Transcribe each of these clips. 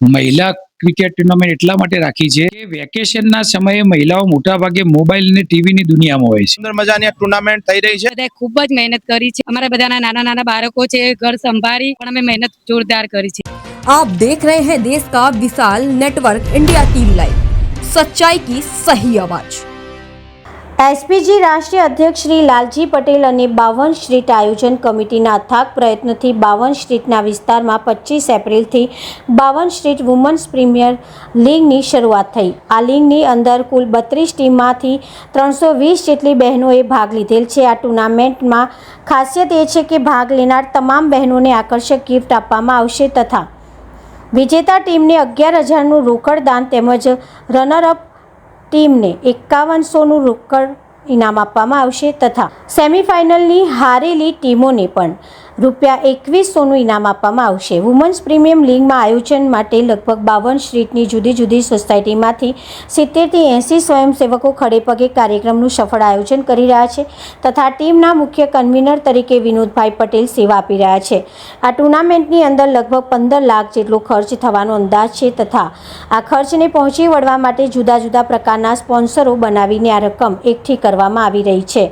મહિલા cricket tournament એટલા માટે રાખી છે કે વેકેશનના સમયે મહિલાઓ મોટાભાગે મોબાઈલ અને ટીવીની દુનિયામાં હોય છે. સુંદર મજાની ટુર્નામેન્ટ થઈ રહી છે. બધાએ ખૂબ જ મહેનત કરી છે. અમારા બધાના નાના નાના બાળકો છે, ઘર સંભાળી પણ અમે મહેનત જોરદાર કરી છે. आप देख रहे हैं देश का विशाल नेटवर्क इंडिया टीवी लाइव, सच्चाई की सही आवाज। એસપીજી રાષ્ટ્રીય અધ્યક્ષ શ્રી લાલજી પટેલ અને 52 સ્ટ્રીટ આયોજન કમિટીના અથાગ પ્રયત્નથી 52 સ્ટ્રીટના વિસ્તારમાં 25 એપ્રિલથી 52 સ્ટ્રીટ વુમન્સ પ્રીમિયર લીગની શરૂઆત થઈ. આ લીગની અંદર કુલ 32 ટીમમાંથી 320 જેટલી બહેનોએ ભાગ લીધેલ છે. આ ટુર્નામેન્ટમાં ખાસિયત એ છે કે ભાગ લેનાર તમામ બહેનોને આકર્ષક ગિફ્ટ આપવામાં આવશે તથા વિજેતા ટીમને 11,000નું રોકડ દાન તેમજ રનરઅપ ટીમને 5100નું રોકડ ઇનામ આપવામાં આવશે તથા સેમિફાઇનલની હારેલી ટીમોને પણ ₹2100નું ઇનામ આપવામાં આવશે. વુમન્સ પ્રીમિયમ લીગમાં આયોજન માટે લગભગ 52 સ્ટ્રીટની જુદી જુદી સોસાયટીમાંથી 70થી 80 સ્વયંસેવકો ખડેપગે કાર્યક્રમનું સફળ આયોજન કરી રહ્યા છે તથા ટીમના મુખ્ય કન્વીનર તરીકે વિનોદભાઈ પટેલ સેવા આપી રહ્યા છે. આ ટુર્નામેન્ટની અંદર લગભગ 15 લાખ જેટલો ખર્ચ થવાનો અંદાજ છે તથા આ ખર્ચને પહોંચી વળવા માટે જુદા જુદા પ્રકારના સ્પોન્સરો બનાવીને આ રકમ એકઠી કરવામાં આવી રહી છે.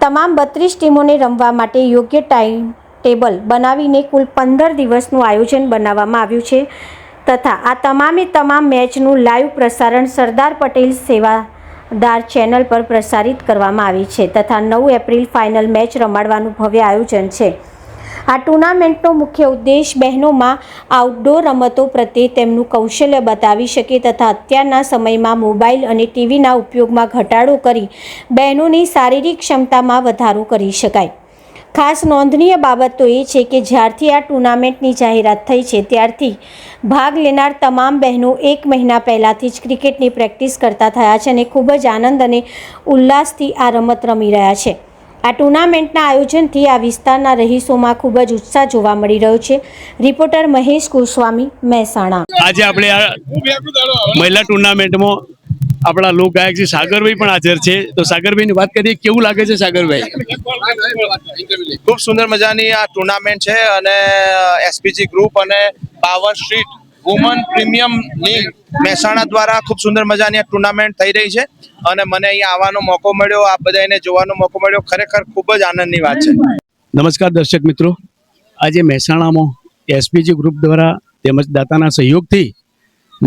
તમામ 32 ટીમોને રમવા માટે યોગ્ય ટાઈમ ટેબલ બનાવીને કુલ 15 દિવસનું આયોજન બનાવવામાં આવ્યું છે તથા આ તમામ મેચનું લાઈવ પ્રસારણ સરદાર પટેલ સેવાદાર ચેનલ પર પ્રસારિત કરવામાં આવી છે તથા 9 એપ્રિલ ફાઇનલ મેચ રમાડવાનું ભવ્ય આયોજન છે. આ ટુર્નામેન્ટનો મુખ્ય ઉદ્દેશ બહેનોમાં આઉટડોર રમતો પ્રત્યે તેમનું કૌશલ્ય બતાવી શકે તથા અત્યારના સમયમાં મોબાઈલ અને ટીવીના ઉપયોગમાં ઘટાડો કરી બહેનોની શારીરિક ક્ષમતામાં વધારો કરી શકાય. ખાસ નોંધનીય બાબત તો એ છે કે જ્યારથી આ ટુર્નામેન્ટની જાહેરાત થઈ છે ત્યારથી ભાગ લેનાર તમામ બહેનો 1 મહિના પહેલાંથી જ ક્રિકેટની પ્રેક્ટિસ કરતા થયા છે અને ખૂબ જ આનંદ અને ઉલ્લાસથી આ રમત રમી રહ્યા છે. આ ટુર્નામેન્ટના આયોજનથી આ વિસ્તારના રહીશોમાં ખૂબ જ ઉત્સાહ જોવા મળી રહ્યો છે. રિપોર્ટર મહેશ ગોસ્વામી, મહેસાણા. આજે આપણે આ મહિલા ટુર્નામેન્ટમાં આપણા લોક ગાયક છે સાગરભાઈ પણ હાજર છે. તો સાગરભાઈની વાત કરીએ, કેવું લાગે છે સાગરભાઈ? ખૂબ સુંદર મજાની આ ટુર્નામેન્ટ છે અને એસપીજી ગ્રુપ અને 52 street woman premium league Mehsana દ્વારા ખૂબ સુંદર મજાની આ ટુર્નામેન્ટ થઈ રહી છે અને મને અહીંયા આવવાનો મોકો મળ્યો, આ બધાને જોવાનો મોકો મળ્યો, ખરેખર ખૂબ જ આનંદની વાત છે. નમસ્કાર દર્શક મિત્રો, આજે મહેસાણામાં એસપીજી ગ્રુપ દ્વારા તેમજ દાતાના સહયોગથી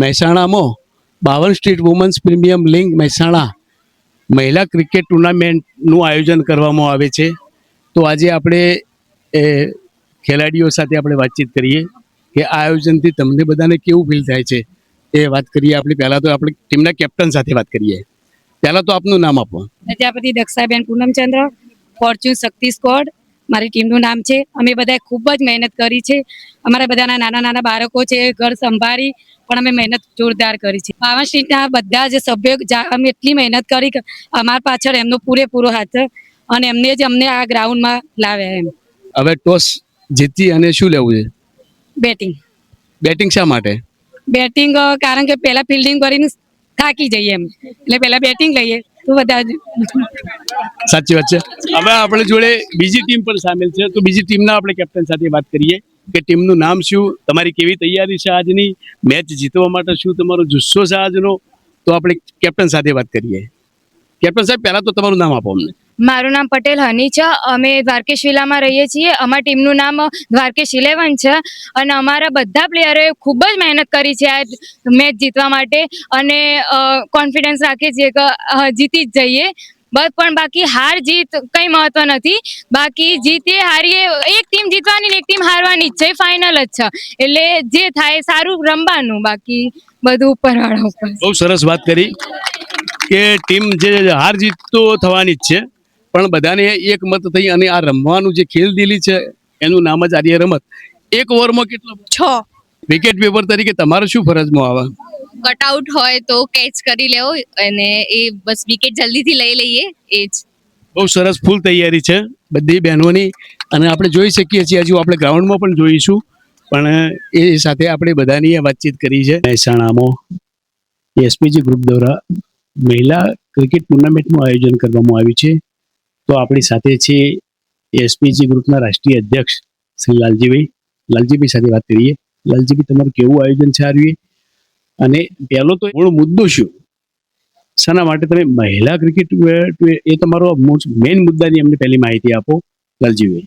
મહેસાણામાં 52 street women's premium league Mehsana મહિલા ક્રિકેટ ટુર્નામેન્ટનું આયોજન કરવામાં આવે છે. તો આજે આપણે ખેલાડીઓ સાથે આપણે વાતચીત કરીએ કે આ આયોજનથી તમને બધાને કેવું ફીલ થાય છે એ વાત કરીએ. આપણે પહેલાં તો આપણે ટીમના કેપ્ટન સાથે વાત કરીએ. પહેલાં તો આપનું નામ આપો. પ્રજાપતિ દક્ષાબેન પૂનમચંદ્ર, ફોર્ચ્યુન શક્તિ સ્કોડ મારી ટીમનું નામ છે. અમે બધાએ ખૂબ જ મહેનત કરી છે. અમારા બધાના નાના નાના બાળકો છે, ઘર સંભાળી પણ અમે મહેનત જોરદાર કરી છે. 52 સ્ટ્રીટના બધા જ સભ્યો અમે એટલી મહેનત કરી કે અમારા પાછળ એમનો પૂરેપૂરો હાથ અને એમને જ અમને આ ગ્રાઉન્ડમાં લાવ્યા. એમ હવે ટોસ જીતી અને શું લેવું છે? બેટિંગ શા માટે? બેટિંગ કારણ કે પહેલા ફિલ્ડિંગ કરીને થાકી જઈએ એમ, એટલે પહેલા બેટિંગ લઈએ તો બધા. સાચી વાત છે. હવે આપણે જોડે બીજી ટીમ પણ સામેલ છે, તો બીજી ટીમના આપણે કેપ્ટન સાથે વાત કરીએ કે ટીમનું નામ શું, તમારી કેવી તૈયારી છે આજની મેચ જીતવા માટે, શું તમારો જુસ્સો છે આજનો? તો આપણે કેપ્ટન સાથે વાત કરીએ. કેપ્ટન સાહેબ, પહેલા તો તમારું નામ આપો અમને. મારું નામ પટેલ હની છે. અમે દ્વારકેશ વિલામાં રહીએ છીએ. અમારા ટીમનું નામ દ્વારકેશ 11 છે અને અમારા બધા પ્લેયરોએ ખૂબ જ મહેનત કરી છે આ મેચ જીતવા માટે અને કોન્ફિડન્સ રાખીએ છીએ કે જીતી જ જઈએ બસ. પણ બાકી હાર જીત કંઈ મહત્વ નથી. બાકી જીતીએ હારીએ, એક ટીમ જીતવાની ને એક ટીમ હારવાની જ છે, ફાઇનલ જ છે. એટલે જે થાય સારું રમવાનું, બાકી બધું ઉપરવાળા ઉપર. બહુ સરસ વાત કરી કે ટીમ જે હાર જીત તો થવાની જ છે પણ બધાને એક મત થઈ અને આ રમવાનું જે ખેલદિલી છે એનું નામ જ આર્ય રમત. એક ઓવરમાં કેટલો? 6 વિકેટ કીપર તરીકે તમારે શું ફરજમાં આવે? કટઆઉટ હોય તો કેચ કરી લેવો અને એ બસ વિકેટ જલ્દીથી લઈ લઈએ એ જ. બહુ સરસ, ફૂલ તૈયારી છે બધી બહેનોની અને આપણે જોઈ શકીએ છીએ. હજુ આપણે ગ્રાઉન્ડમાં પણ જોઈશું પણ એ સાથે આપણે બધાની વાતચીત કરી છે. મહેસાણામાં એસપીજી ગ્રુપ દ્વારા મહિલા ક્રિકેટ ટુર્નામેન્ટનું આયોજન કરવામાં આવ્યું છે. તો આપણી સાથે છે એસપીજી ગ્રુપના રાષ્ટ્રીય અધ્યક્ષ શ્રી લાલજીભાઈ સાથે વાત કરીએ. લાલજીભાઈ તમારું કેવું આયોજન છે આ અને પહેલો તો મૂળ મુદ્દો શું, શાના માટે તમે મહિલા ક્રિકેટ એ તમારો મેઇન મુદ્દાની અમને પહેલી માહિતી આપો લાલજીભાઈ.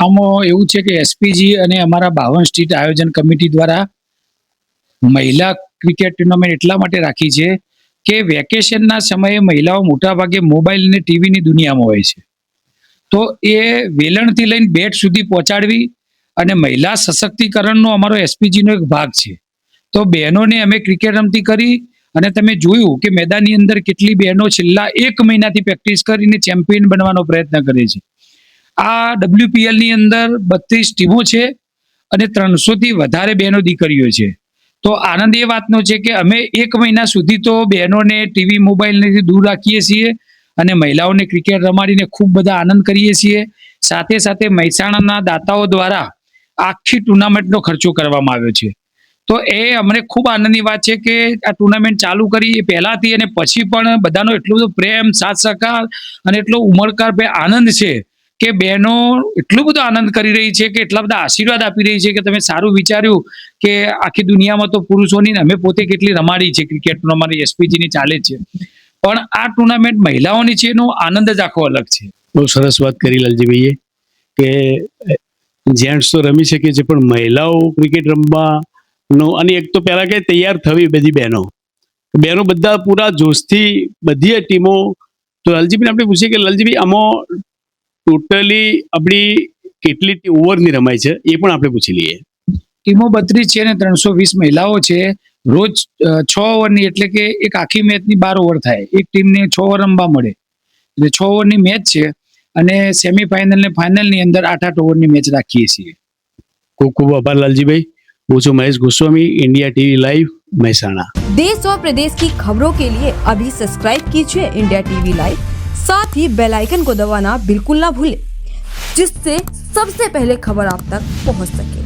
આમાં એવું છે કે એસપીજી અને અમારા 52 સ્ટ્રીટ આયોજન કમિટી દ્વારા મહિલા ક્રિકેટ ટુર્નામેન્ટ એટલા માટે રાખી છે કે વેકેશનના સમયે મહિલાઓ મોટાભાગે મોબાઈલ અને ટીવીની દુનિયામાં હોય છે. તો એ વેલણથી લઈને બેટ સુધી પહોંચાડવી અને મહિલા સશક્તિકરણનો અમારો એસપીજીનો એક ભાગ છે. તો બહેનોને અમે ક્રિકેટ રમતી કરી અને તમે જોયું કે મેદાનની અંદર કેટલી બહેનો છેલ્લા 1 મહિનાથી પ્રેક્ટિસ કરીને ચેમ્પિયન બનવાનો પ્રયત્ન કરે છે. આ WPL ની અંદર 32 ટીમો છે અને 300 થી વધારે બહેનો દીકરીઓ છે. તો આનંદ એ વાતનો છે કે અમે 1 મહિના સુધી તો બહેનોને ટીવી મોબાઈલથી દૂર રાખીએ છીએ અને મહિલાઓને ક્રિકેટ રમાડીને ખૂબ બધા આનંદ કરીએ છીએ. સાથે સાથે મહેસાણાના દાતાઓ દ્વારા આખી ટુર્નામેન્ટનો ખર્ચો કરવામાં આવ્યો છે. તો એ અમને ખૂબ આનંદની વાત છે કે આ ટુર્નામેન્ટ ચાલુ કરી એ પહેલાથી અને પછી પણ બધાનો એટલો બધો પ્રેમ, સાથ સહકાર અને એટલો ઉમળકાર આનંદ છે કે બહેનો એટલો બધો આનંદ કરી રહી છે કે એટલા બધા આશીર્વાદ આપી રહી છે કે તમે સારું વિચાર્યું કે આખી દુનિયામાં તો પુરુષોની અમે પોતે કેટલી રમાડી છે ક્રિકેટ અમારી એસપીજીની ચાલે છે, પણ આ ટુર્નામેન્ટ મહિલાઓની છે એનો આનંદ જ આખો અલગ છે. બહુ સરસ વાત કરી લાલજીભાઈએ કે જેન્ટ્સ તો રમી શકે છે પણ મહિલાઓ ક્રિકેટ રમવાનો, અને એક તો પહેલા કે તૈયાર થવી બધી બહેનો બધા પૂરા જોશથી બધી ટીમો. તો લાલજીભાઈ આપણે પૂછીએ કે લાલજીભાઈ આમાં ટોટલી આપણી કેટલી ઓવરની રમાય છે એ પણ આપણે પૂછી લઈએ. ટીમો 32 છે અને 320 મહિલાઓ છે. રોજ 6 ઓવરની એટલે કે એક આખી મેચની 12 ઓવર થાય. એક ટીમને 6 ઓવર રમવા મળે એટલે 6 ઓવરની મેચ છે અને સેમીફાઇનલ ને ફાઇનલની અંદર 8-8 ઓવરની મેચ રાખીએ છીએ. ખૂબ ખૂબ આભાર લાલજીભાઈ. હું છું Mahesh Goswami, India TV live Mehsana. देश और प्रदेश की खबरों के लिए अभी सब्सक्राइब कीजिए इंडिया टीवी लाइव, साथ ही बेल आइकन को दबाना बिल्कुल ना भूलें, जिससे सबसे पहले खबर आप तक पहुंच सके.